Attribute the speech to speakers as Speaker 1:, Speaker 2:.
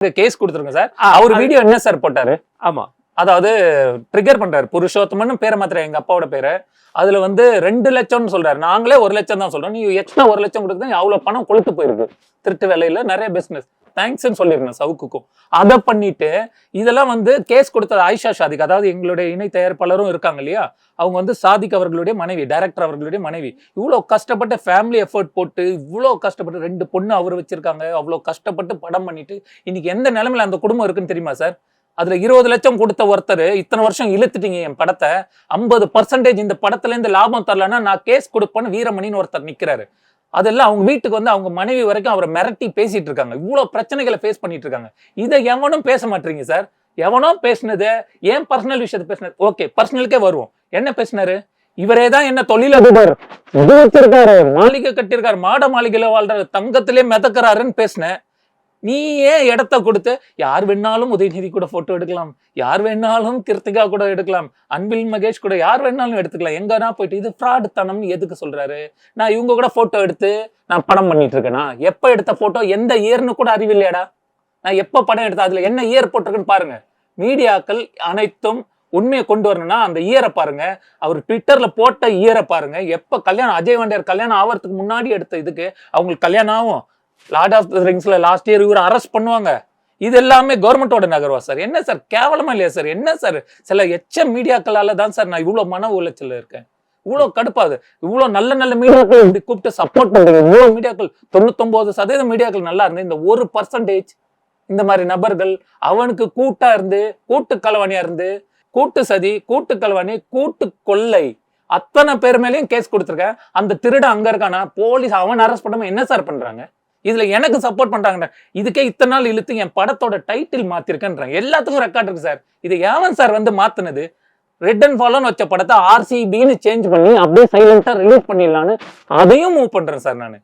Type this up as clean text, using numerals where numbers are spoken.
Speaker 1: Case கொடுத்துருங்க sir. அவர் video என்ன sir போட்டாரு?
Speaker 2: ஆமா,
Speaker 1: அதாவது ட்ரிகர் பண்றாரு. புருஷோத்தமன் பேரை மாத்திர எங்க அப்பாவோட பேரை. அதுல வந்து 2 லட்சம்னு சொல்றாரு. நாங்களே 1 லட்சம் தான் சொல்றோம். நீ எக்ஸ்ட்ரா 1 லட்சம் கொடுத்து அவ்வளவு பணம் கொளுத்து போயிருக்கு. திருட்டு வேலையில நிறைய பிசினஸ். தேங்க்ஸ்ன்னு சொல்லிருந்தேன் சவுக்குக்கும். அதை பண்ணிட்டு இதெல்லாம் வந்து கேஸ் கொடுத்தது ஆயிஷா சாதிக், அதாவது எங்களுடைய இணை தயாரிப்பாளரும் இருக்காங்க இல்லையா, அவங்க வந்து சாதிக் அவர்களுடைய மனைவி, டைரக்டர் அவர்களுடைய மனைவி. இவ்வளவு கஷ்டப்பட்டு ஃபேமிலி எஃபர்ட் போட்டு இவ்வளவு கஷ்டப்பட்டு 2 பொண்ணு அவர் வச்சிருக்காங்க. அவ்வளவு கஷ்டப்பட்டு படம் பண்ணிட்டு இன்னைக்கு எந்த நிலைமையில அந்த குடும்பம் இருக்குன்னு தெரியுமா சார்? அதுல 20 லட்சம் கொடுத்த ஒருத்தர் இத்தனை வருஷம் இழுத்துட்டீங்க என் படத்தை, 50% இந்த படத்துல இருந்து லாபம் தரலன்னா நான் கேஸ் கொடுப்பேன்னு வீரமணின்னு ஒருத்தர் நிக்கிறாரு. அதெல்லாம் அவங்க வீட்டுக்கு வந்து அவங்க மனைவி வரைக்கும் அவரை மிரட்டி பேசிட்டு இருக்காங்க. இவ்வளவு பிரச்சனைகளை ஃபேஸ் பண்ணிட்டு இருக்காங்க. இதை எவனும் பேச மாட்டீங்க சார். எவனோ பேசினது, ஏன் பர்சனல் விஷயத்தை பேசினது. ஓகே, பர்சனலுக்கே வருவோம். என்ன பேசினாரு? இவரே தான் என்ன தொழிலதிபர், இது வச்சிருக்காரு, மாளிகை கட்டியிருக்காரு, மாட மாளிகையில வாழ்றாரு, தங்கத்திலே மிதக்கிறாருன்னு பேசினேன். நீ ஏன் இடத்த கொடுத்து யார் வேணாலும் உதயநிதி கூட போட்டோ எடுக்கலாம், யார் வேணாலும் கிருத்திகா கூட எடுக்கலாம், அன்பில் மகேஷ் கூட யார் வேணாலும் எடுத்துக்கலாம், எங்கன்னா போயிட்டு இது ஃப்ராட் தனம்னு எதுக்கு சொல்றாரு? நான் இவங்க கூட போட்டோ எடுத்து நான் படம் பண்ணிட்டு இருக்கேனா? எப்ப எடுத்த போட்டோ, எந்த இயர்னு கூட அறிவில்லையாடா? நான் எப்ப படம் எடுத்தேன், அதுல என்ன இயர் போட்டிருக்குன்னு பாருங்க. மீடியாக்கள் அனைத்தும் உண்மையை கொண்டு வரணும்னா அந்த இயரை பாருங்க. அவர் ட்விட்டர்ல போட்ட இயரை பாருங்க. எப்ப கல்யாணம், அஜய் வண்டியர் கல்யாணம் ஆகிறதுக்கு முன்னாடி எடுத்த இதுக்கு அவங்களுக்கு கல்யாணம் ஆகும். லார்ட் ஆஃப் தி ரிங்ஸ்ல லாஸ்ட் இயர் இவர் அரெஸ்ட் பண்ணுவாங்க. இது எல்லாமே கவர்மெண்டோட நகர்வா சார்? என்ன சார் கேவலமா இல்லையா சார்? என்ன சார் சில மீடியாக்களால தான் சார் நான் இவ்வளவு மன உளைச்சல் இருக்கேன். இவ்வளவு கடுப்பாது. இவ்வளவு நல்ல நல்ல மீடியாக்கள் இப்படி கூப்பிட்டு சப்போர்ட் பண்றீங்க. இவ்வளவு மீடியாக்கள் 99% மீடியாக்கள் நல்லா இருந்து இந்த 1% இந்த மாதிரி நபர்கள் அவனுக்கு கூட்டா இருந்து, கூட்டு களவாணியா இருந்து, கூட்டு சதி, கூட்டு களவாணி, கூட்டு கொள்ளை, அத்தனை பேர் மேலேயும் கேஸ் கொடுத்துருக்கேன். அந்த திருட அங்க இருக்கானா, போலீஸ் அவன் அரெஸ்ட் பண்ணாம என்ன சார் பண்றாங்க? இதுல எனக்கு சப்போர்ட் பண்றாங்க. இதுக்கே இத்தனை நாள் இழுத்து என் படத்தோட டைட்டில் மாத்திருக்கேன்றாங்க. எல்லாத்துக்கும் ரெக்கார்ட் இருக்கு சார். இது ஏவன் சார் வந்து மாத்துனது? ரெட் அண்ட் ஃபாலோன்னு வச்ச படத்தை RCBன்னு சேஞ்ச் பண்ணி அப்படியே சைலண்டா ரிலீஸ் பண்ணிடலான்னு அதையும் மூவ் பண்றேன் சார் நான்.